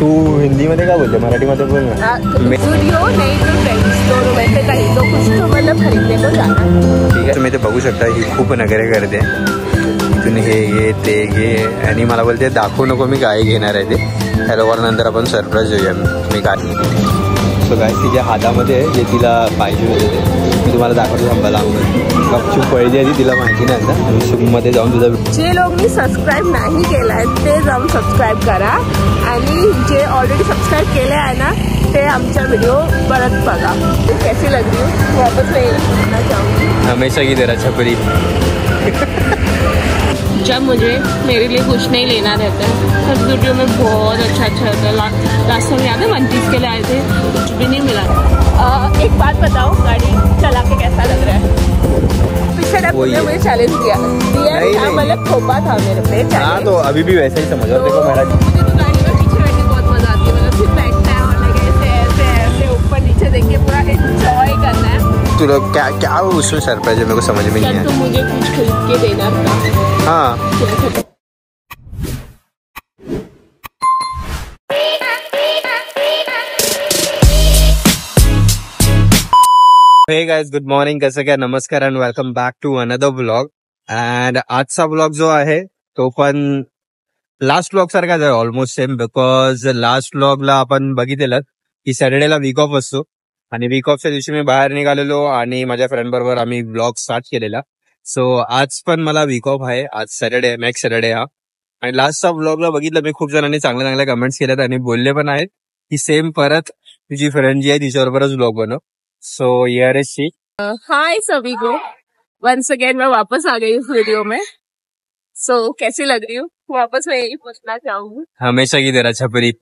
तू हिंदी मध्ये काय बोलते, मराठीमध्ये बोल ना। स्टुडियो नहीं तो फ्रेंड्स दोनों में से कहीं तो कुछ तो मतलब खरीदने को जाना। ठीक आहे, तुम्ही ते बघू शकता ही खूप नखरे करते। इथून हे घे ते घे आणि मला बोलते दाखवू नको मी काय घेणार आहे ते। ह्या नंतर आपण सरप्राईज देऊया मी काय। सो गाइस तिच्या हातामध्ये जे तिला पाहिजे होते ते मी तुम्हाला दाखवतो, थांबायला गपचूप पळली आधी, तिला माहिती नाही आता। आणि सुममध्ये जाऊन तुझा जे लोकांनी सबस्क्राईब नाही केलाय ते जाऊन सबस्क्राईब करा आणि जे ऑलरेडी सबस्क्राईब केले आहे ना ते आमचा व्हिडिओ परत बघा। कैसी लग रही हूँ वापस मैं जाऊँगी हमेशा की तरह छपरी। जब मुझे मेरे लिए कुछ नहीं लेना रहता है हर वीडियो में बहुत अच्छा रहता है। लास्ट टाइम याद है 1 पीस के लिए आए थे, कुछ भी नहीं मिला। एक बात बताओ, गाड़ी चला के कैसा लग रहा है? पिछले टाइम मुझे चैलेंज दिया मतलब थोपा था मेरे पे। हाँ तो अभी भी वैसे ही समझो। देखो मेरा मुझे तो गाड़ी में पीछे बैठ के बहुत मजा आती है, मतलब सिर्फ बैठना है और लगे ऐसे ऐसे ऐसे ऊपर नीचे देख के पूरा एंजॉय करना है। तू लोग क्या क्या उसमें सरप्राइज है, मेरे को समझ में नहीं आया। तो मुझे कुछ खरीद के देना था। हाँ हे गाइस, गुड मॉर्निंग, कसं काय, नमस्कार and welcome back to another vlog. And आजचा व्लॉग जो आहे तो पण लास्ट व्लॉग सारखाच आहे, ऑलमोस्ट सेम। बिकॉज लास्ट व्लॉगला आपण बघितलेलं की सॅटर्डेला वीक ऑफ असतो आणि वीक ऑफच्या दिवशी मी बाहेर निघालेलो आणि माझ्या फ्रेंड बरोबर आम्ही व्लॉग स्टार्ट केलेला। सो आज पण मला वीक ऑफ आहे, आज सॅटर्डे आहे, नेक्स्ट सॅटर्डे हा। आणि लास्टचा व्लॉगला बघितलं मी, खूप जणांनी चांगल्या चांगल्या कमेंट्स केल्यात आणि बोलले पण आहेत की सेम परत तुझी फ्रेंड जी आहे तिच्याबरोबरच व्लॉग बनव। So here is she. Hi सभी को, वंस अगेन मैं वापस आ गई इस वीडियो में। सो कैसी लग रही हूँ वापस मैं यही पूछना चाहूंगी। हमेशा की तरह छपरी।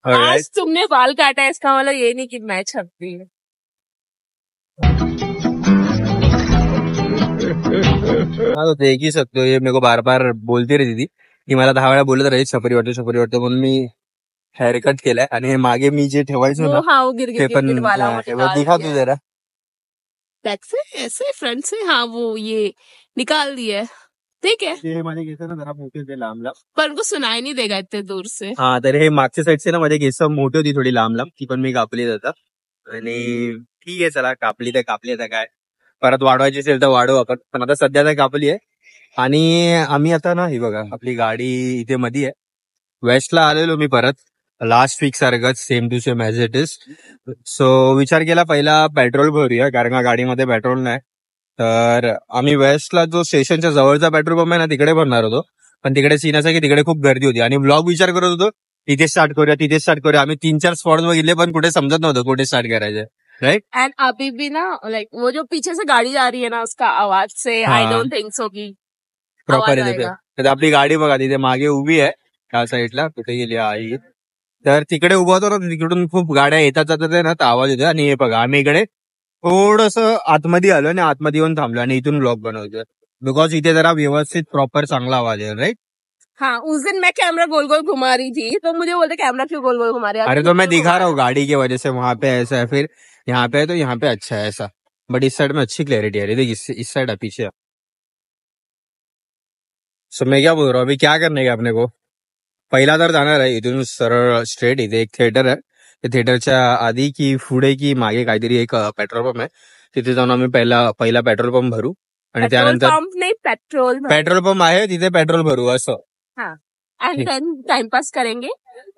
आज तुमने बाल काटा है इसका मतलब ये नहीं कि मैं छपरी हूँ। हाँ तो देख ही सकते हो, ये मेरे को बार बार बोलती रहती थी की मला 10 वेळा बोलत राहील छपरी वाटतं म्हणून मी हेअर कट केलाय। आणि मागे मी जे ठेवायचो ना ते पण दिखा तू जरा बैक से ऐसे फ्रंट से, हाँ वो ये निकाल दिया है, ठीक है। हे माझे केस ना जरा मोठे होते लांब लांब, पर उनको सुनाई नहीं देगा इतने दूर से। हाँ तर हे मागच्या साईडचे ना माझे केस मोठी होती थोडी लांब लांब, ती पण मी कापली जातात। आणि ठीक आहे चला, कापली तर आता काय, परत वाढवायची असेल तर वाढवू आपण, पण आता सध्या तर कापली आहे। आणि आम्ही आता ना ही बघा आपली गाडी इथे मध्ये आहे, वेस्टला आलेलो मी परत लास्ट वीक सारखंच same to same as it is. So विचार केला पहिला पेट्रोल भरूया, कारण का गाडीमध्ये पेट्रोल नाही। तर आम्ही वेस्टला जो स्टेशनच्या जवळचा पेट्रोल पंप आहे ना तिकडे भरणार होतो, पण तिकडे सीन असा की तिकडे खूप गर्दी होती आणि ब्लॉग विचार करत होतो तिथे स्टार्ट करूया। आम्ही 3-4 स्पॉट बघितले पण कुठे समजत नव्हतं कुठे स्टार्ट करायचं, राइट। एंड अभी भी ना लाइक वो जो पीछे से गाड़ी जा रही है ना उसका आवाज से आई डोंट थिंक सो की प्रॉपर येते। आपली गाडी बघा तिथे मागे उभी आहे त्या साईडला, कुठे गेली आई, तर तिकडे उभा होतो ना, तिकडून खूप गाड्या येतात जातात ना, तर आवाज येतो। आणि हे बघा आम्ही इकडे थोडस आतमध्ये आलो आणि आतमध्ये येऊन थांबलो आणि इथून ब्लॉग बनवतोय, बिकॉज इथे जरा व्यवस्थित प्रॉपर चांगला आवाज आहे, राइट। हाँ उस दिन मैं कैमरा गोल गोल घुमा रही थी तो मुझे बोलते कैमरा क्यों गोल गोल घुमा रही है। अरे तो मैं दिखा रहा हूँ गाड़ी की वजह से वहां पे ऐसा है, फिर यहाँ पे है तो यहाँ पे अच्छा है ऐसा, बट इस साइड में अच्छी क्लैरिटी आ रही है, इस साइड है पीछे। सो मैं क्या बोल रहा हूँ, अभी क्या करने का अपने को, पहिला तर जाणार आहे इथून सरळ स्ट्रेट, इथे एक थिएटर आहे, थिएटरच्या आधी की पुढे की मागे काहीतरी एक पेट्रोल पंप आहे, तिथे जाऊन आम्ही पहिला पेट्रोल पंप भरू आणि त्यानंतर पेट्रोल पंप आहे तिथे पेट्रोल भरू असं। हाँ एंड देन टाइम पास करेंगे,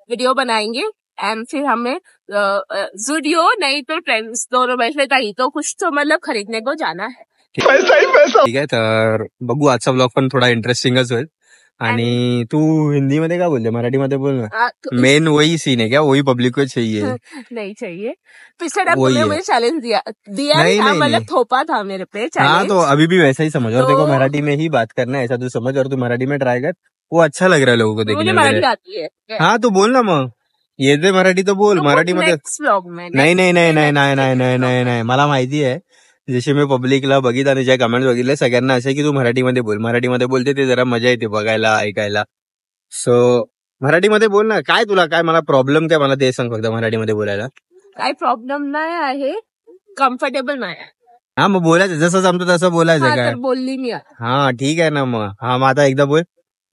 वीडियो बनाएंगे एंड फिर हमें वीडियो नहीं तो ट्रेंड्स दोनों में से कहीं तो कुछ तो मतलब खरीदने को जाना है। पैसा ठीक आहे, तर बघू आजचा ब्लॉग पण थोडा इंटरेस्टिंगच होईल। आणि तू हिंदी मध्ये काय बोलते, मराठीमध्ये बोल ना। मेन वही सीन है क्या, वही पब्लिक को चाहिए नहीं चाहिए। पिछले टाइम मुझे चैलेंज दिया मतलब थोपा था मेरे पे। हाँ तो अभी भी वैसा ही समझ, और देखो मराठी में ही बात करना है ऐसा तू समझ, और तू मराठी में ट्राई कर, वो अच्छा लग रहा है लोगों को देखने में। मराठी आती है। हाँ तो बोल ना मग, येते मराठी तो बोल, मराठी मध्ये नाही मला माहिती आहे, जसे मी पब्लिकला बघितलं आणि ज्या कमेंट बघितले सगळ्यांना असे की तू मराठीमध्ये बोल, मराठीमध्ये बोलते ते जरा मजा येते बघायला ऐकायला। सो मराठीमध्ये बोल ना, काय तुला काय, मला प्रॉब्लेम काय, मला ते सांग फक्त मराठीमध्ये बोलायला। काय प्रॉब्लेम नाही आहे, कम्फर्टेबल नाही आहे। हा मग बोलायचं जसं जमतं तसं बोलायचं हा काय. तर बोलली मी आता. हा ठीक आहे ना मग. हा मग आता एकदा बोल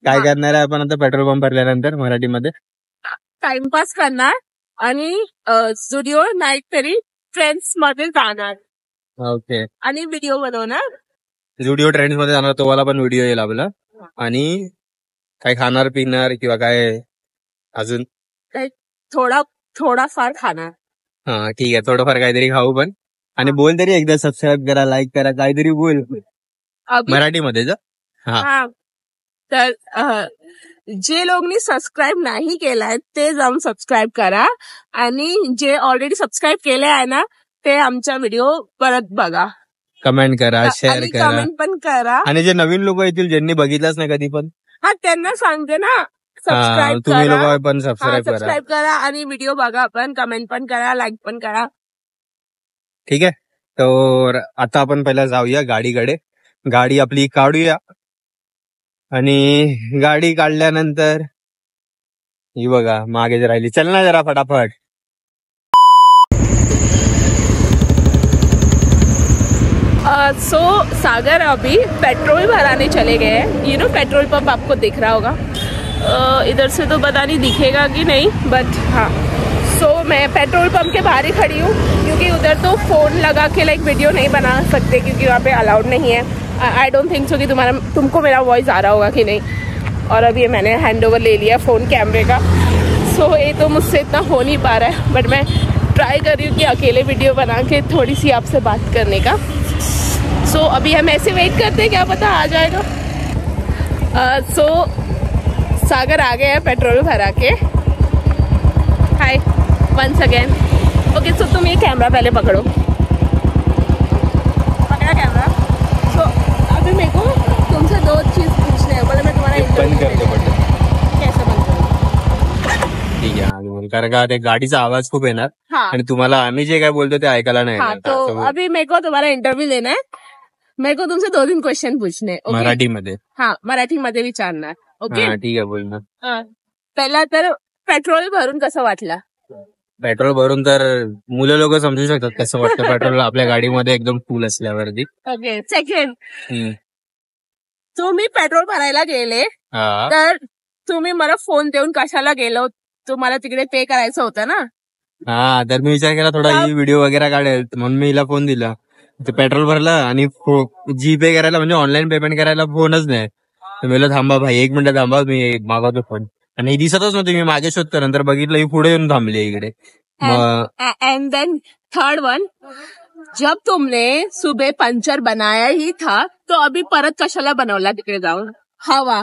काय हा. करणार आहे आपण आता पेट्रोल पंप भरल्यानंतर मराठीमध्ये. टाइमपास करणार आणि स्टुडिओ नाही तरी फ्रेंड्स मध्ये जाणार ओके. आणि व्हिडिओ बनवणार. व्हिडिओ ट्रेंड्स मध्ये जाणार तुम्हाला पण व्हिडिओ येईल आपला. आणि काय खाणार पिणार किंवा काय अजून. थोडाफार खाणार. हा ठीक आहे थोडंफार काहीतरी खाऊ पण. आणि बोल तरी एकदा सबस्क्राईब करा लाईक करा काहीतरी बोल अभी मराठीमध्ये जा. हा तर जे लोकांनी सबस्क्राईब नाही केलाय ते जाऊन सबस्क्राईब करा आणि जे ऑलरेडी सबस्क्राईब केले आहे ना ते आमचा व्हिडिओ परत बघा. कमेंट करा शेअर आणि करा. कमेंट पण करा. आणि जे नवीन लोक येतील ज्यांनी बघितलंच नाही कधी पण हा त्यांना सांगते ना सबस्क्राईब तुम्ही करा. लोक पण सबस्क्राईब करा. सबस्क्राईब करा आणि व्हिडिओ बघा पण कमेंट पण करा लाईक पण करा. ठीक आहे. तर आता आपण पहिला जाऊया गाडीकडे. गाडी आपली काढूया आणि गाडी काढल्यानंतर ही बघा मागे राहिली. चल ना जरा फटाफट. सो सागर अभी पेट्रोल भराने चले गए हैं. यू नो पेट्रोल पंप आपको दिख रहा होगा. इधर से तो पता नहीं दिखेगा कि नहीं बट हाँ. सो मैं पेट्रोल पंप के बाहर ही खड़ी हूँ क्योंकि उधर तो फोन लगा के लाइक वीडियो नहीं बना सकते क्योंकि वहाँ पे अलाउड नहीं है. आई डोंट थिंक सो कि तुमको मेरा वॉइस आ रहा होगा कि नहीं. और अभी मैंने हैंड ओवर ले लिया फ़ोन कैमरे का. सो ये तो मुझसे इतना हो नहीं पा रहा है बट मैं ट्राई कर रही हूँ कि अकेले वीडियो बना के थोड़ी सी आपसे बात करने का. सो अभी हम ऐसे वेट करते हैं क्या पता आ जाएगा. सो सागर आ गया है पेट्रोल भरा के. हाय वंस अगेन. ओके सो तुम ये कैमरा पहले पकड़ो. पकड़ा कैमरा. तो अभी मेरे को तुमसे दो चीज पूछने हैं. बोले मैं तुम्हारा बंद कर दो बटन. कैसे बंद करूं. ठीक आहे आधी बोल. कारण का ते गाडीचा आवाज खूप येणार हाँ आणि तुम्हाला आम्ही जे काय बोलतो ते ऐकायला नाही हाँ. येणार. तो असं बोल. अभी मेरे को तुम्हारा इंटरव्यू लेना है. मेरे को तुमसे 2-3 क्वेश्चन पूछने हैं. ओके मराठीमध्ये. हाँ मराठीमध्ये विचारणार. ओके हा ठीक आहे बोल ना. पहिला तर पेट्रोल भरून कसं वाटलं. पेट्रोल भरून तर मुलं लोक समजू शकतात कसं वाटतं पेट्रोल आपल्या गाडीमध्ये एकदम फुल असल्यावरती. ओके सेकंड हम्म. तुम्ही पेट्रोल भरायला गेले हा तर तुम्ही मला फोन देऊन कशाला गेलो. तुम्हाला तिकडे पे करायचं होतं ना. हा तर मी विचार केला थोडा ही व्हिडिओ वगैरे काढेल म्हणून मी हिला फोन दिला. ते पेट्रोल भरला आणि जीपे करायला म्हणजे ऑनलाईन पेमेंट करायला फोनच नाही. तर मी थांबा भाई 1 मिनिट थांबा मी मागवतो फोन. आणि दिसतच नव्हती. मी मागे शोधतो नंतर बघितलं ही पुढे येऊन थांबली इकडे. मग एंड देन थर्ड वन जब तुमने सुबह पंचर बनाया ही था तो अभी परत कशाला बनवला तिकडे जाऊन. हवा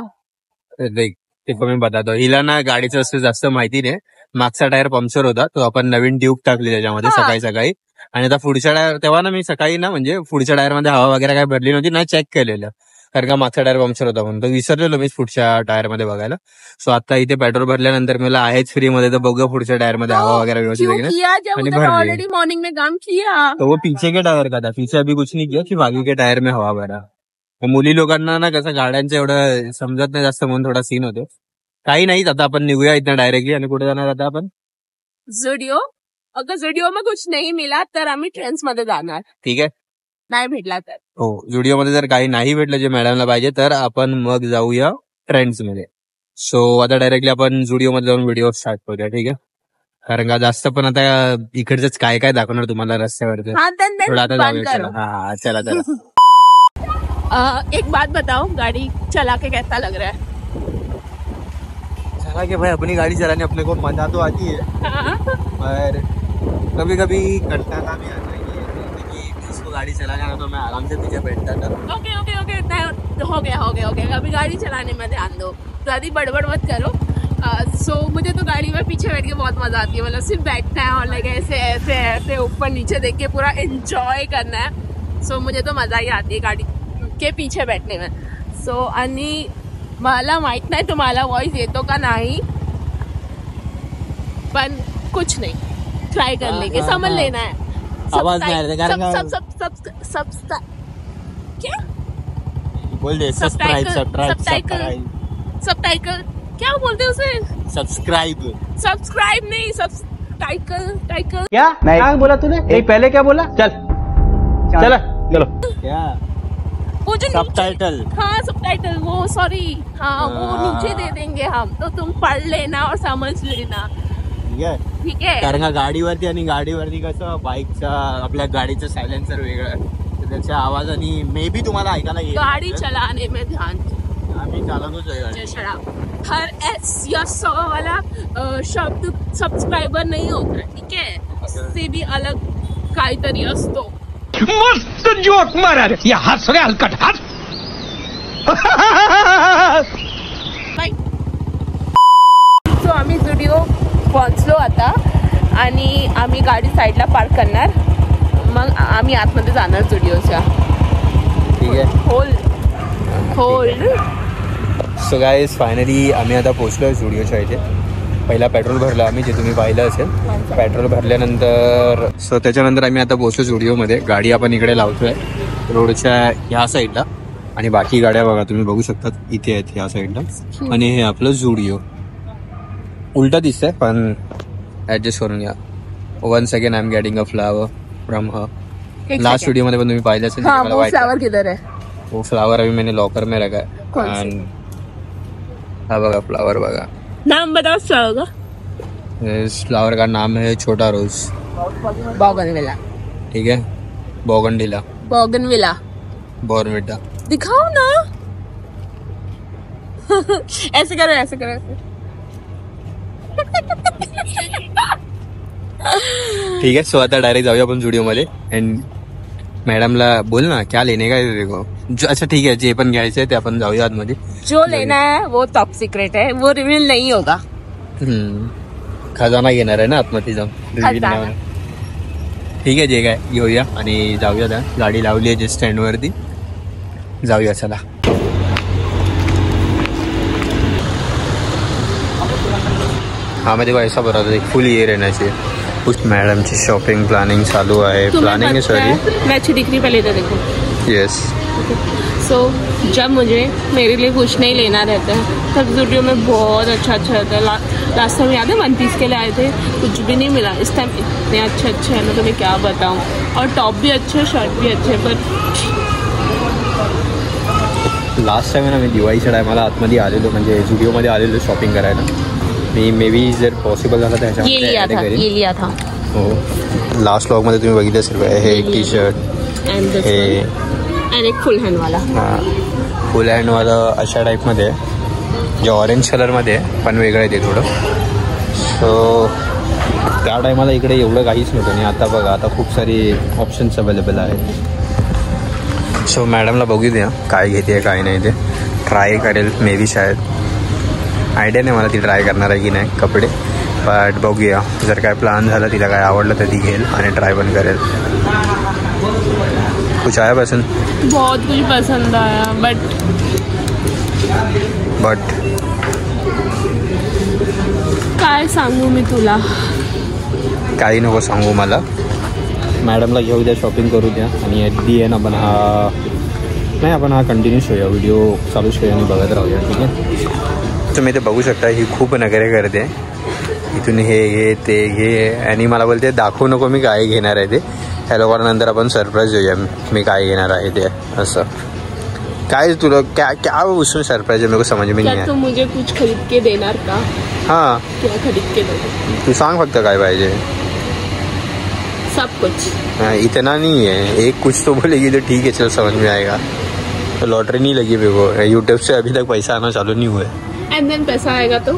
देख ते पण मी बतातो. हिला ना गाडीचं असं जास्त माहिती नाही. मागचा टायर पंक्चर होता तो आपण नवीन ट्यूब टाकली त्याच्यामध्ये हा. सकाळी. आणि आता पुढच्या टायर तेव्हा ना मी सकाळी ना म्हणजे पुढच्या टायर मध्ये हवा वगैरे काय भरली नव्हती ना चेक केलेलं. कारण का मागचा टायर पंक्चर होता म्हणून तो विसरलेलो मी पुढच्या टायर मध्ये बघायला. सो आता इथे पेट्रोल भरल्यानंतर मला आहेच फ्री मध्ये तर बघूया पुढच्या टायर मध्ये हवा वगैरह व्यवस्थित क्यों आहे की नाही. किया जब आणि उधर भर ली. ऑलरेडी मॉर्निंग में काम किया. तो वो पीछे के टायर का था. पीछे अभी कुछ नहीं किया सिर्फ आगे के टायर में हवा भरा. मग मुली लोकांना ना कसं गाड्यांचं एवढं समजत नाही जास्त म्हणून थोडा सीन होतो. काही नाही आता आपण निघूया इथं डायरेक्टली. आणि कुठे जाणार आता आपण. जुडिओ. अगर जुडिओ में कुछ नहीं मिला तर आम्ही ट्रेंड्स मध्ये जाणार. ठीक आहे. नाही भेटला तर हो व्हिडिओ मध्ये जर काही नाही भेटलं जे मॅडमला पाहिजे तर आपण मग जाऊया ट्रेंड्स मध्ये. सो आता डायरेक्टली आपण जुडिओ मध्ये जाऊन व्हिडिओ स्टार्ट करूया. ठीक आहे. कारण का जास्त पण आता इकडचंच काय काय दाखवणार तुम्हाला रस्त्यावरती. हाँ देन थोडं आता बंद जाऊया. करो. चला हा चला चला. एक बात बताओ गाड़ी चला के कैसा लग रहा है. चला कि भाई अपनी गाड़ी चलाने अपने को मजा तो आती है पर कभी कभी कंटाला भी आता है कि इसको गाड़ी चलाना है तो मैं आराम से पीछे बैठता था. ओके ओके ओके हो गया अभी गाड़ी चलाने में ध्यान दो. ज्यादा बड़बड़ मत करो. सो मुझे तो गाड़ी में पीछे बैठ के बहुत मजा आती है. मतलब सिर्फ बैठना है और लाइक ऐसे ऐसे ऐसे ऊपर नीचे देख के पूरा एंजॉय करना है. सो मुझे तो मजा ही आती है गाड़ी के पीछे बैठने में. सो आणि मला माहित नाही तुम्हाला वॉइस येतो का नाही पण कुछ नहीं ट्राई कर लेंगे. समझ लेना है. आवाज नहीं आ रहा था, कारण का- सब क्या बोल दे Subtitle, सब्सक्राइब सबटाइटल क्या बोलते हैं उसे. सब्सक्राइब नहीं सबटाइटल. क्या बोला तूने? पहले क्या बोला? चल चला चलो क्या वो जो सबटाइटल हाँ सबटाइटल वो सॉरी हाँ वो हाँ। नीचे दे देंगे हम तो तुम पढ़ लेना और समझ लेना ठीक है कारण का गाडीवरती आणि गाडीवरती कसं बाईकचा आपल्या गाडीचं सायलेन्सर वेगळं तर त्याच्या आवाजाने मे बी तुम्हाला ऐकायला येईल गाड़ी चलाने में ध्यान आम्ही चालवतोच आहे गाडी. जय हर एस या स वाला शब्द सब्सक्राइबर नहीं होता ठीक है उससे भी अलग काहीतरी असतो मस्त जोक मारा रे या हस रे हलकट हस सो आम्ही स्टुडिओ पोहोचलो आता आणि आम्ही गाडी साईडला पार्क करणार मग आम्ही आतमध्ये जाणार स्टुडिओच्या ठीक आहे होल्ड सो गाईज फायनली आम्ही आता पोहोचलो आहे स्टुडिओच्या इथे पहिला पेट्रोल भरलं आम्ही जे तुम्ही पाहिलं असेल पेट्रोल भरल्यानंतर सो त्याच्यानंतर आम्ही आता पोहोचलो स्टुडिओमध्ये गाडी आपण इकडे लावतोय रोडच्या ह्या साईडला आणि बाकी गाड्या बघा तुम्ही बघू शकतात इथे आहेत ह्या साईडला आणि हे आपलं स्टुडिओ उलटा दिसतंय पण ऍडजस्ट करून घ्या one second I am getting a flower from her last स्टुडिओमध्ये पण तुम्ही पाहिलं असेल हाँ वो फ्लावर किधर है वो फ्लावर अभी मैंने लॉकर में रखा है कौन सा? And हा बघा फ्लावर बघा नाम बताओ फ्लावर का इस फ्लावर का नाम है छोटा रोज बोगनविला ठीक है बोगनविला बोगनविला बॉर्नविटा दिखाओ ना ऐसे करो ऐसे करो ऐसे ठीक है सो आता डायरेक्ट जाऊया आपण स्टुडिओ मध्ये अँड मॅडमला बोल ना क्या लेने का है तेरे को अच्छा ठीक है जे पण घ्यायचं आहे ते आपण जाऊया आतमध्ये जो लेना है वो टॉप सीक्रेट है वो रिवील नहीं होगा खजाना घेणार आहे ना आतमध्ये जाऊन खजाना. ठीक आहे जे काय घेऊया आणि जाऊया त्या गाडी लावली आहे जे स्टँडवरती जाऊया चला हाँ मैं देखो ऐसा बोल रहा था एक फुल ये रहना चाहिए कुछ मैडम की शॉपिंग प्लानिंग चालू है प्लानिंग है सॉरी मैं अच्छी दिख रही पहले तो देखो यस सो जब मुझे मेरे लिए कुछ नहीं लेना रहता है तब स्टूडियो में बहुत अच्छा रहता है लास्ट टाइम याद है 1 पीस के लिए आए थे कुछ भी नहीं मिला इस टाइम इतने अच्छे हैं मैं तुम्हें क्या बताऊँ और टॉप भी अच्छे शर्ट भी अच्छे पर लास्ट टाइम ना मी दिवाळीच्या टायमाला आतमध्ये आलेलो म्हणजे स्टुडिओमध्ये आलेलो शॉपिंग करायला मी मे बी जर पॉसिबल झालं तर ये लिया था हो लास्ट व्लॉगमध्ये तुम्ही बघितलं असेल हे टी शर्ट हे आणि एक फुल हँड वाला हां फुल हँडवालं अशा टाईपमध्ये जे ऑरेंज कलरमध्ये पण वेगळं आहे ते थोडं सो त्या टायमाला इकडे एवढं काहीच नव्हतं आणि आता बघा आता खूप सारी ऑप्शन्स अवेलेबल आहेत सो मॅडमला बघू द्या काय घेते काय नाही ते ट्राय करेल मे बी शायद आयडिया नाही मला ती ट्राय करणार आहे की नाही कपडे बट बघूया जर काय प्लान झाला तिला काय आवडलं तर ती घेईल आणि ट्राय पण करेल कुछ आया पसंद बहुत कुछ पसंद आया बट काय सांगू मी तुला काही नको सांगू मला मॅडमला घेऊ द्या शॉपिंग करू द्या आणि ॲट दी एंड आपण हा कंटिन्यू ठेवूया व्हिडिओ चालू ठेवूया आणि बघत राहूया ठीक आहे तुम्ही ते बघू शकता ही खूप नखरे करते इथून हे ते घे आणि मला बोलते दाखवू नको मी काय घेणार आहे ते ह्या लोकांना नंतर आपण सरप्राईज देऊया मी काय घेणार आहे ते असं काय तुला क्या उसमें सरप्राईज आहे मेरे को समझ में नहीं तो मुझे कुछ खरीद के देणार का हां क्या खरीद के दो तू सांग फक्त काय पाहिजे सब कुछ इतना नहीं है एक कुछ तो बोलेगी तो ठीक है चल समझ में आएगा तो लॉटरी नहीं लगी मेरे को यूट्यूब से अभी तक पैसा आना चालू नहीं हुआ है एंड देन पैसा आएगा तो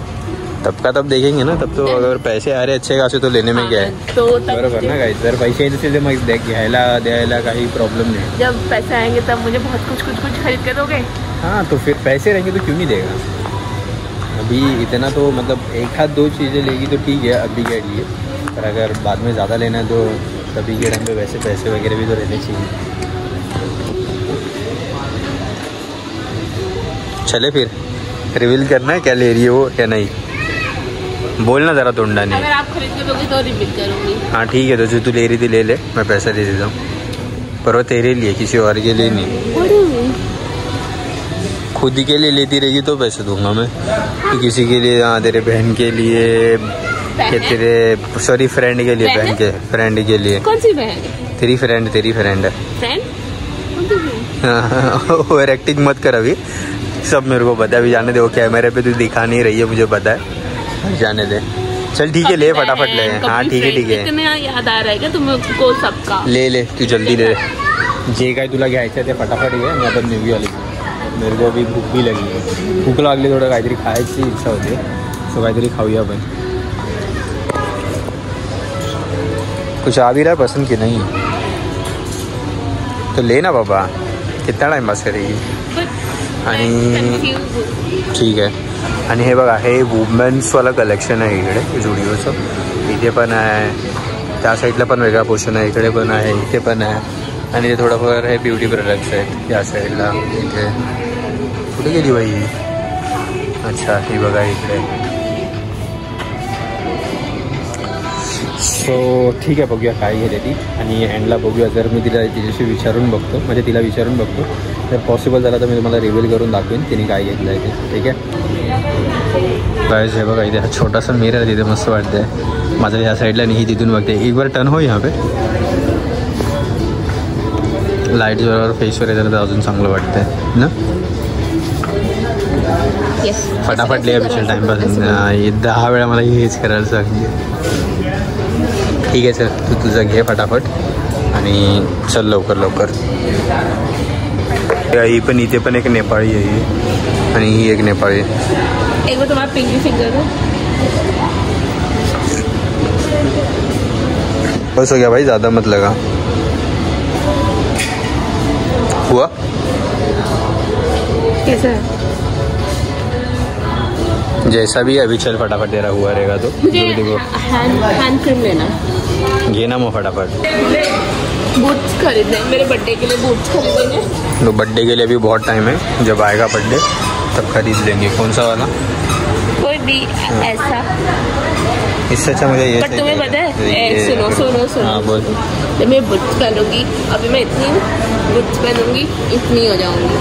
तब का तब देखेंगे ना तब तो अगर पैसे आ रहे अच्छे खासे तो लेने में क्या है तो बरोबर ना काही जर पैसे येत असेल तर मग घ्यायला द्यायला काही प्रॉब्लम नहीं जब पैसे आएंगे तब मुझे बहुत कुछ खरीद के दोगे हाँ तो फिर पैसे रहेंगे तो क्यों नहीं देगा अभी इतना तो मतलब एक हाथ दो चीज़ें लेगी तो ठीक है अभी के लिए पर अगर बाद में ज़्यादा लेना है तो तभी के टाइम पे वैसे पैसे वगैरह भी तो रहने चाहिए चले फिर रिवील करना है क्या ले रही है वो या नहीं बोलना ज़रा तोंडा नहीं अगर आप खरीद के दोगे तो रिपीट करूंगी हाँ ठीक है तो जो तू ले रही थी ले ले मैं पैसा दे देता हूँ पर वो तेरे लिए किसी और के लिए नहीं खुद के लिए लेती रहेगी तो पैसे दूंगा मैं तो किसी के लिए हाँ तेरे बहन के लिए कि तेरे सॉरी फ्रेंड के लिए बहन के फ्रेंड के लिए कौन सी बहन तेरी फ्रेंड फ्रेंड ओवर एक्टिंग मत कर अभी, सब मेरे को पता है। अभी जाने दे, वो कैमरे पे तू दिखा नहीं रही है, मुझे पता है, जाने दे। चल ठीक है, ले फटाफट ले। हाँ ठीक है ठीक है। इतना याद आ रहा है क्या तुमको सबका? ले तू जल्दी ले, जे काय तुला घ्यायचं ते फटाफट घे आणि आपण निघूया आली। मेरे को अभी भूक भी लगी है, भूक लागली, थोडं काहीतरी खायची इच्छा होती, सो काहीतरी खाऊया आपण। कुछ आ भी रहा है पसंद की नहीं? तो लेना बाबा, कितना टाइम पास करेगी। आणि ठीक आहे। आणि हे बघा, हे वुमेन्सवाला कलेक्शन आहे इकडे जुडिओचं। इथे पण आहे, त्या साईडला पण वेगळा पोर्शन आहे, इकडे पण आहे, इथे पण आहे। आणि ते थोडंफार हे ब्युटी प्रोडक्ट्स आहेत या साईडला। इथे कुठे गेली बाई? अच्छा हे बघा इकडे। सो ठीक आहे, बघूया काय घेते ती, आणि एंडला बघूया। जर मी तिच्याशी विचारून बघतो, म्हणजे तिला विचारून बघतो, जर पॉसिबल झालं तर मी तुम्हाला रिव्हील करून दाखवेन तिने काय घेतलं आहे ते, ठीक आहे। गाइस हे बघा, इथे हा छोटासा मिरर आहे, तिथे मस्त वाटतंय। माझं ह्या साईडला नाही, तिथून बघते। एक बार टर्न हो यहाँ पे, लाईट जोरावर फेसवर येतं तर अजून चांगलं वाटतंय ना। फटाफट लिहा पिछले टाइमपास 10 वेळा मला हेच करायला सांगितलं। ठीक आहे सर, तू तुझं घे फटाफट आणि चल लवकर लवकर। ही पण, इथे पण एक नेपाळी आहे ही, आणि ही एक नेपाळी। एक बार तुम्हारा पिंकी फिंगर दो। बस हो गया भाई, ज़्यादा मत लगा। हुआ कैसा है? जैसा भी अभी चल फटाफट, तेरा हुआ रहेगा तो। मुझे हैंड क्रीम लेना, घेना मो फटाफट। बूट्स खरीदने, मेरे बर्थडे के लिए बूट्स खरीदेंगे। तो बर्थडे के लिए अभी बहुत टाइम है, जब आएगा बर्थडे तब खरीद लेंगे। कौन सा वाला? कोई भी ऐसा। इससे अच्छा मुझे ये। बट तुम्हें पता है, सुनो सुनो सुनो। हाँ बोल। जब मैं बूट्स पहनूंगी, अभी मैं इतनी बूट्स पहनूंगी, इतनी हो जाऊंगी।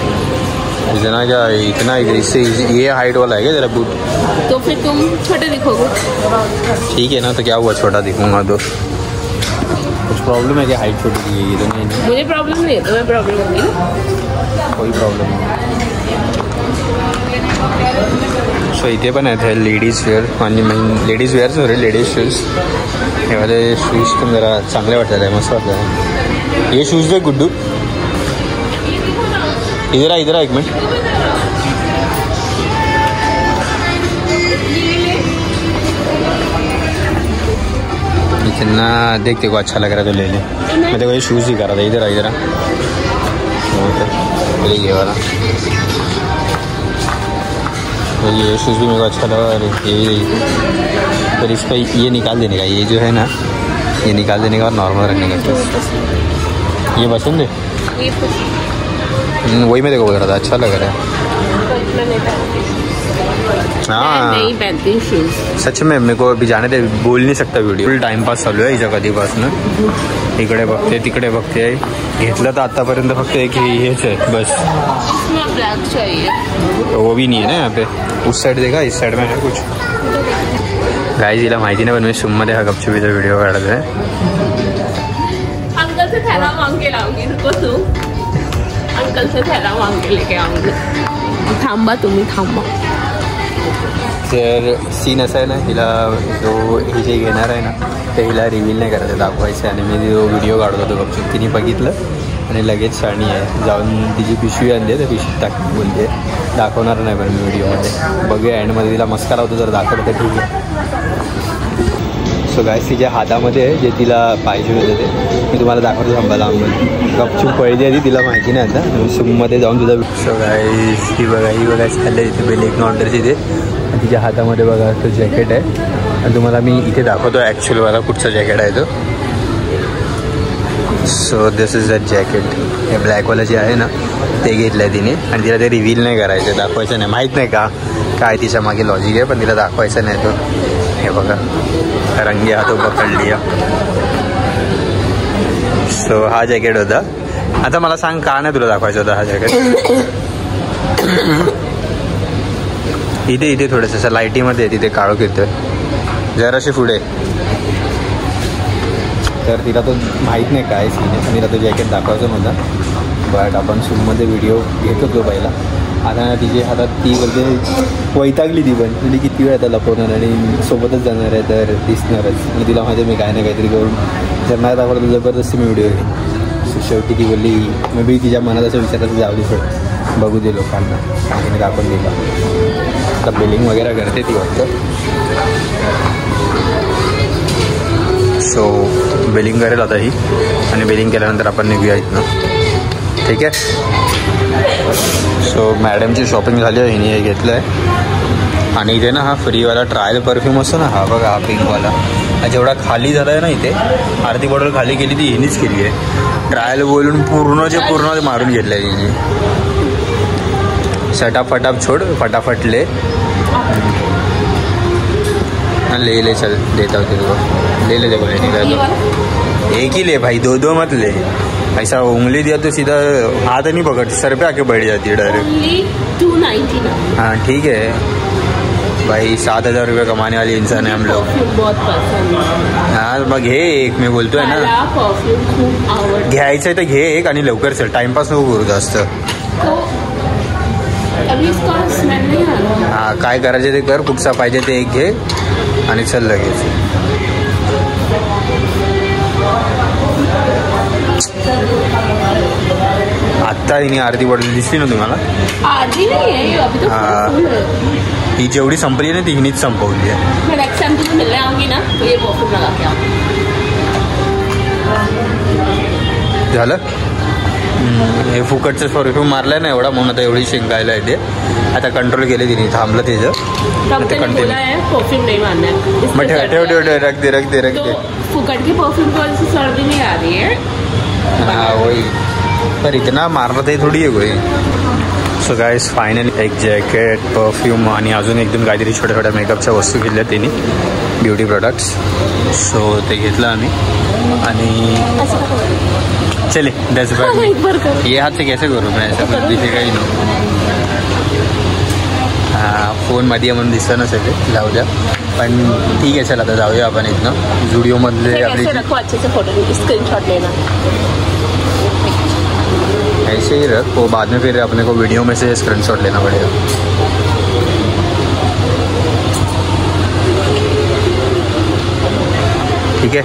इतना क्या, इतना इससे ये हाइट वाला है क्या तेरा बूट? तो फिर तुम छोटे दिखोगे। ठीक है ना, तो क्या हुआ, छोटा दिखूंगा तो कुछ प्रॉब्लम है क्या? हाइट छोटी दी है तो नहीं? मुझे प्रॉब्लम नहीं है, तो मैं प्रॉब्लम होगी ना। कोई प्रॉब्लम नहीं। सो इथे पण आहेत लेडीज वेअर, आणि ladies wear sorry ladies shoes. हे वाले शूज पण जरा चांगले वाटतात आहे, मस्त वाटत आहे। ये शूज दे गुड्डू, इधर आ एक मिनट। इतना देखते को अच्छा लग रहा है तो ले ले। मैं देखो ये शूज़ ही कर रहा था, इधर आ ये वाला। तो ये शूज़ भी मेरे को अच्छा लगा। और ये पर इसका ये निकाल देने का, ये जो है ना, ये निकाल देने का और नॉर्मल रखने का। ये पसंद है, वही मैं देखो बोल रहा था, अच्छा लग रहा है। हाँ नहीं पहनती शूज सच में, मेरे को अभी जाने दे, बोल नहीं सकता वीडियो। फुल टाइमपास चालू आहे हिच्या कधीपासून। इकडे बघते तिकडे बघते, घेतलं तर आतापर्यंत फक्त एक हेच आहे बस। इसमें ब्लैक चाहिए, तो वो भी नहीं है ना यहाँ पे। उस साइड देखा, इस साइड में है कुछ। गाइस हिला माहिती नाही, पण मी सुममध्ये हा गपचुपीचा व्हिडिओ काढत आहे। अंकल से थैला मांग के लाऊंगी, रुको तू। अंकल से थैला मांग के लेके आऊंगी। थांबा तुम्ही, थांबा। तर सीन असा आहे ना, हिला जो ही जे घेणार आहे ना, ते हिला रिव्हील नाही करायचं, दाखवायचं। आणि मी जो व्हिडिओ काढत होतो गपचूप, तिने बघितलं आणि लगेच शाणी आहे, जाऊन तिची पिशवी आणली, तर पिशवीत टाक बोलते। दाखवणार नाही पण मी व्हिडिओमध्ये, बघूया एंडमध्ये तिला मस्का लावतो, जर दाखवलं तर ठीक आहे। सो गाइस तिच्या हातामध्ये आहे जे तिला पाहिजे होते ते मी तुम्हाला दाखवतो। थांबायला आंबल गपचूप पळली आधी, तिला माहिती नाही आता। सुममध्ये जाऊन तुझा। सो गाइस ही बघा चाललं इथे बेल एक काउंटरची इथे, आणि तिच्या हातामध्ये बघा तो जॅकेट आहे। आणि तुम्हाला मी इथे दाखवतो ॲक्च्युअलवाला कुठचा जॅकेट आहे तो। So this is the jacket, हे ब्लॅकवाला जे आहे ना ते घेतलं आहे तिने, आणि तिला ते रिव्हील नाही करायचं, दाखवायचं नाही। माहीत नाही का काय तिच्या मागे लॉजिक आहे, पण तिला दाखवायचं नाही तो। हे बघा रंगी हाथों पकड़ लिया। सो हा जॅकेट होता। आता मला सांग का नाही तुला दाखवायचं होता हा जॅकेट? इथे इथे थोडंसं असं लाईटीमध्ये तिथे काळोख येतोय जराशी पुढे। तर तिला तो माहीत नाही काय सीन आहे, तिला तो जॅकेट दाखवायचं नव्हता, बट आपण झूममध्ये व्हिडिओ घेत होतो पहिला. आता तिचे हातात ती बोलते वैतागली ती पण म्हणजे किती वेळ आता लपवणार आणि सोबतच जाणार आहे तर दिसणारच. आणि तिला माहिती मी काय ना काहीतरी करून जर दाखवलं जबरदस्ती मी व्हिडिओ घेईन. शेवटी ती बोलली मे बी तिच्या मनात असं विचारायचं जाऊ दे सोड बघू दे लोकांना. तिने दाखवून दिला. आता बिलिंग वगैरे करते ती वाटतं. सो बिलिंग करेल आता ही आणि बिलिंग केल्यानंतर आपण निघूया इथनं. ठीक आहे. सो मॅडमची शॉपिंग झाली आहे. हिने हे घेतलं आहे आणि इथे ना हा फ्रीवाला ट्रायल परफ्यूम असतो ना, हा बघा हा पिंकवाला, हा जेवढा खाली झाला आहे ना इथे आरती बॉटल खाली केली ती हिनीच केली आहे. ट्रायल बोलून पूर्णचे पूर्ण मारून घेतलं आहे हिने. फटाफट छोड फटाफट ले ले चल देता हूँ तुझको. ले देखो लेने एक ही ले भाई, दो मत ले. ऐसा उंगली दिया तो सीधा हाथ नहीं पकड़ती, सर पे आके बैठ जाती है डायरेक्ट. 299. हाँ ठीक है भाई, 7,000 रुपये कमाने वाले इंसान है हम लोग. बहुत पसंद है. हाँ मग घे एक, मी बोलतोय ना परफ्यूम खूप आवडतं. घ्यायचं आहे तर घे एक आणि लवकर चल, टाइमपास नको करू जास्त. अभी इसका स्मेल नहीं आ रहा. हाँ काय करायचे ते कर, कुठचा पाहिजे ते एक घे आणि चल लगेच. आत्ता हिने आरती बॉटल दिसली ना तुम्हाला? आधी नहीं है अभी तो फुल है. ही जेवढी संपली आहे ना ती हिनीच संपवली आहे. मैं नेक्स्ट टाइम तुझे मिलने आऊंगी ना तो ये परफ्यूम लगा के आऊंगी. झालं. हे फुकटचं परफ्यूम मारलाय ना एवढा म्हणून आता एवढी शिंकायला येते. आता कंट्रोल केले तिने, थांबलं त्याचं. बोला है परफ्यूम नहीं मारना है. मग ठेव रख दे. तो फुकट की परफ्यूम की वजह से सर्दी नहीं आ रही है. हाँ वही, पर इतना मारना तो थोडी आहे कोई. सो गाइस फायनली एक जॅकेट, परफ्यूम आणि अजून एकदम काहीतरी छोट्या छोट्या मेकअपच्या वस्तू घेतल्या तिने, ब्युटी प्रोडक्ट्स. सो ते घेतलं आम्ही आणि चले 10 बार ये हाथ से कैसे करूँ मैं, ऐसा कुछ दिखेगा ही नाही. हाँ फोनमध्ये म्हणून दिसतं नसेल ते, जाऊ द्या. पण ठीक आहे चल आता जाऊया आपण इथनं झुडिओमधले. आपली अच्छे से फोटो स्क्रीनशॉट लेना. ऐसे ही रख, वो बाद में फिर अपने को वीडियो में से स्क्रीनशॉट लेना पड़ेगा. ठीक है.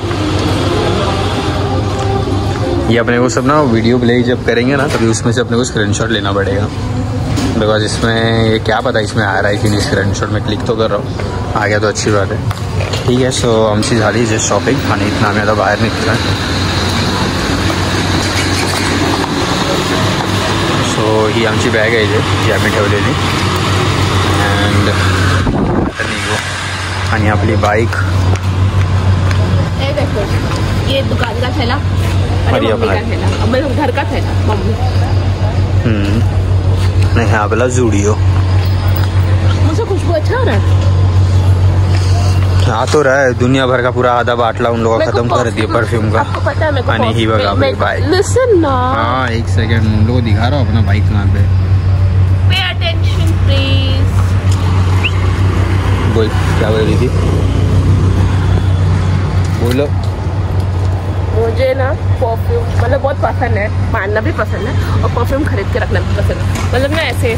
ये अपने को सब ना वीडियो प्ले जब करेंगे ना तभी उसमें से अपने को स्क्रीनशॉट लेना पड़ेगा. बिकॉज इसमें ये क्या पता इसमें आ रहा है कि नहीं. स्क्रीनशॉट में क्लिक तो कर रहा हूँ, आ गया तो अच्छी बात है. ठीक है. सो आमची झाली जे शॉपिंग आणि इथनं आम्ही आता बाहेर निघतो आहे. सो ही आमची बॅग आहे जी आम्ही ठेवलेली. अँड आता निघू. आणि आपली बाईक. ये दुकान का थैला और मम्मी का थैला, अब घर का थैला मम्मी. नहीं हाँ बोला जुड़ियो. मुझे खुशबू अच्छा हो रहा है. हाँ तो रहा है, दुनिया भर का पूरा आधा बाटला उन लोगों खत्म कर दिया परफ्यूम का. आपको पता है मेरे को आणि ही बघा बाइक. लिसन ना. हाँ एक सेकंड, उन लोगों को दिखा रहा हूँ अपना बाइक कहाँ पे. Pay attention please. बोल क्या बोल रही थी, बोलो. मुझे ना परफ्यूम मतलब बहुत पसंद है, मानना भी पसंद है और परफ्यूम खरीद के रखना भी पसंद है. मतलब ना ऐसे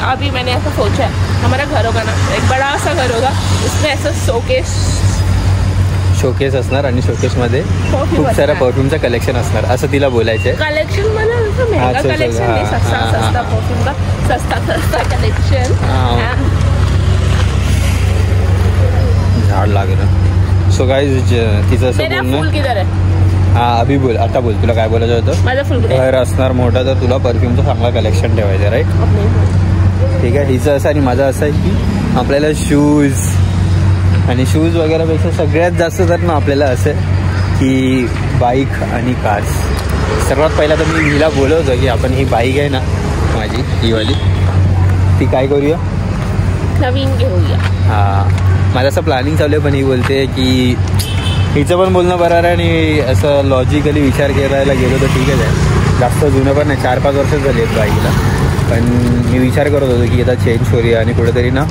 अभी मैंने ऐसा सोचा है, हमारा घर होगा ना एक बड़ा सा घर होगा, उसमें ऐसा शोकेस असणार आणि शोकेसमध्ये खूप सारा परफ्यूमचं कलेक्शन असणार असं तिला बोलायचं आहे. कलेक्शन म्हणजे असं महंगा कलेक्शन नाही, सस्ता परफ्यूम का सस्ता कलेक्शन. झाड लागलं. सो गाइस तिचं असं बोलणं. हाँ अभी बोल, आता बोल तुला काय बोलायचं होतं. माझं फुल घर असणार मोठा तर तुला परफ्यूमचं चांगला कलेक्शन ठेवायचं राईट. ठीक आहे. हिचं असं आणि माझं असं आहे की आपल्याला शूज आणि शूज वगैरेपेक्षा सगळ्यात जास्त तर ना आपल्याला असं की बाईक आणि कार्स. सर्वात पहिला तर मी हिला बोलवतो की आपण ही बाईक आहे ना माझी ही वाली, ती काय करूया नवीन घेऊया. हां माझं असं प्लॅनिंग चालू आहे. पण ही बोलते की हिचं पण बोलणं बरोबर आहे आणि असं लॉजिकली विचार करायला गेलो तर ठीकच आहे. जास्त जुनं पण नाही, 4-5 वर्षच झाली आहेत बाईकला. पण मी विचार करत होतो की आता चेंज करूया आणि कुठेतरी ना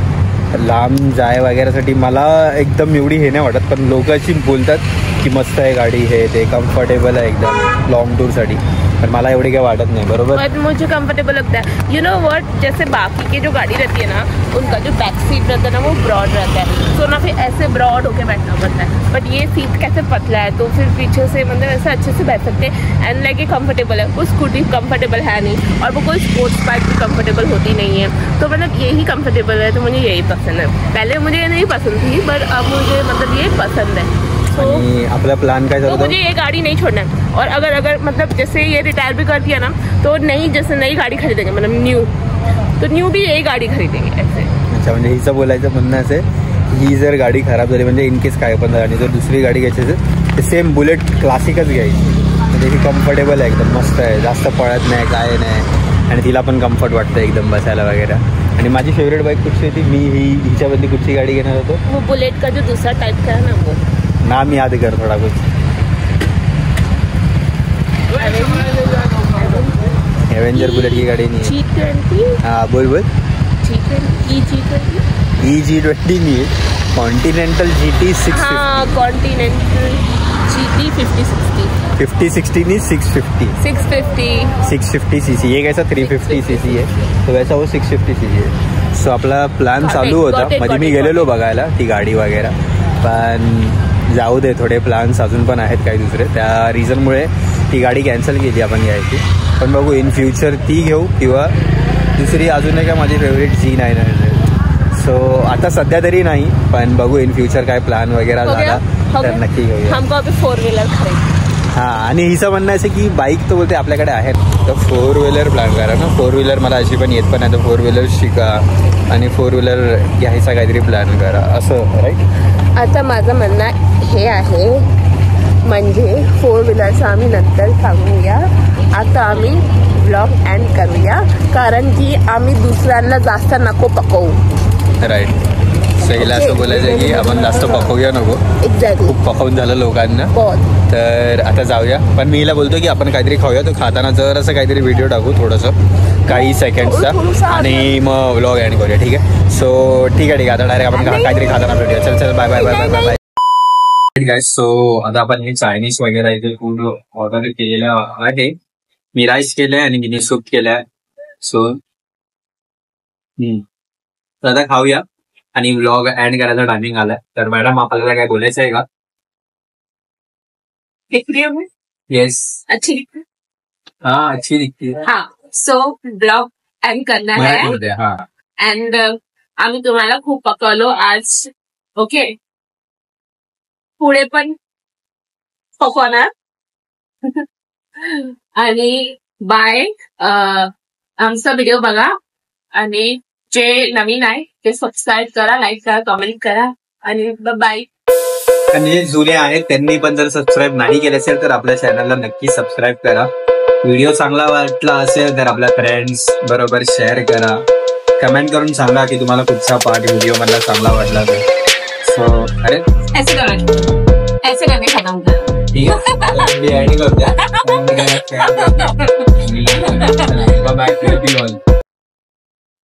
लांब जाय वगैरेसाठी मला एकदम एवढी हे नाही वाटत. पण लोक अशी बोलतात की मस्त आहे गाडी, हे ते कम्फर्टेबल आहे एकदम लॉन्ग टूरसाठी, पण मला एवढी काही वाटत नाही. बरोबर, बट मुझे कंफर्टेबल लगता है. यू नो व्हाट, जैसे बाकी के जो गाड़ी रहती है ना, उनका जो बैक सीट रहता है ना वो ब्रॉड रहता है, तो ना फिर ऐसे ब्रॉड होके बैठना पड़ता है. बट ये सीट कैसे पतला है तो फिर पीछे से मतलब ऐसे अच्छे से बैठ सकते हैं. एंड लाइक ये कंफर्टेबल है. वो स्कूटी कंफर्टेबल है नहीं, और वो कोई स्पोर्ट्स बाइक भी कंफर्टेबल होती नहीं है, तो मतलब यही कंफर्टेबल है, तो मुझे यही पसंद है. पहले मुझे ये नहीं पसंद थी, बट अब मुझे मतलब ये पसंद है. आणि आपला प्लान काय तो झाला मुझे ये गाड़ी नहीं छोड़ना है. और अगर मतलब जैसे ये रिटायर भी कर दिया ना, तो नई जैसे नई गाड़ी खरीदेंगे, मतलब न्यू, तो न्यू भी यही गाड़ी खरीदेंगे ऐसे. अच्छा, म्हणजे हिचं बोलायचं म्हणणं असं आहे, ही जर गाडी खराब झाली म्हणजे इनकेस काय पण आणि जर दुसरी गाडी घ्यायची असेल तर सेम बुलेट क्लासिकच घ्यायची. म्हणजे ही कम्फर्टेबल आहे, एकदम मस्त आहे, जास्त पळत नाही काय नाही, आणि तिला पण कम्फर्ट वाटतं एकदम बसायला वगैरे. आणि माझी फेवरेट बाईक कुठची होती, मी हिच्याबद्दल कुठची गाडी घेणार होतो, वो बुलेट का जो दूसरा टाइप का है ना, वो नाम याद कर थोड़ा कुछ. एवेंजर बुलेट की गाड़ी नहीं है. G20. हाँ बोल बोल. EG20 नहीं है, कॉन्टिनेंटल GT 650. हाँ, कॉन्टिनेंटल GT 5060 नहीं 650 सीसी. ये कैसा 350 सीसी है, तो वैसा वो 650 सीसी है. सो आपला प्लॅन चालू होता, मध्ये मी गेलेलो बघायला ती गाडी वगैरे, पण जाऊ दे, थोडे प्लॅन्स अजून पण आहेत काही दुसरे, त्या रिझनमुळे ती गाडी कॅन्सल केली आपण घ्यायची. पण बघू इन फ्युचर ती घेऊ, किंवा दुसरी अजून आहे का माझी फेवरेट G900. सो आता सध्या तरी नाही, पण बघू इन फ्युचर काय प्लॅन वगैरे झाला तर नक्की घेऊया. हमको अभी 4 व्हीलर खरीद. हां, आणि हिचं म्हणणं असं की बाईक तर बोलते आपल्याकडे आहेत, तर 4 व्हीलर प्लॅन करा ना. 4 व्हीलर मला अशी पण येत पण नाही, तर 4 व्हीलर शिका आणि 4 व्हीलर घ्यायचा काहीतरी प्लॅन करा, असं राईट. आता माझं म्हणणं हे आहे, म्हणजे 4 व्हीलरचं आम्ही नंतर सांगूया, आता आम्ही ब्लॉग एंड करूया, कारण की आम्ही दुसऱ्यांना जास्त नको पकवू. राईट. सो हिला असं बोलायचं की आपण जास्त पकवूया नको, एक्झॅक्टली खूप पकवून झालं लोकांना. तर आता जाऊया, पण मी हिला बोलतो की आपण काहीतरी खाऊया, तो खाताना जर असं काहीतरी व्हिडिओ टाकू थोडंसं काही सेकंड्सचा, आणि मग व्लॉग एंड करूया. ठीक आहे. सो ठीक आहे, आता डायरेक्ट आपण काहीतरी खाताना भेटूया. चल bye bye bye bye bye bye. Guys, so आता आपण हे चायनीज वगैरे इथे फूड ऑर्डर केलेलं आहे. मी राईस केलंय आणि मिनी सूप केलंय. सो आता खाऊया आणि व्लॉग एंड करायचा टायमिंग आलाय. तर मॅडम आपल्याला काय बोलायचं आहे का? येस, अच्छी दिखती है. हाँ अच्छी दिखती है. हाँ, सो ब्लॉग एंड करना है. हाँ, एंड आम्ही तुम्हाला खूप पकवलो आज. ओके, पुढे पण पकवणार. आणि बाय. आमचा व्हिडिओ बघा, आणि जे नवीन आहे ते सबस्क्राईब करा, लाईक करा, कमेंट करा, आणि बाय. आणि जे जुने आहेत त्यांनी पण जर सबस्क्राईब नाही केले असेल तर आपल्या चॅनलला नक्की सबस्क्राईब करा. व्हिडिओ चांगला वाटला असेल तर आपल्या फ्रेंड्स बरोबर शेअर करा. कमेंट करून सांगा की तुम्हाला कुठचा पार्ट व्हिडिओ मधला चांगला वाटला तर. सो अरे ऐसे करके खत्म कर. ठीक आहे, मी एडिट करते. Bye bye.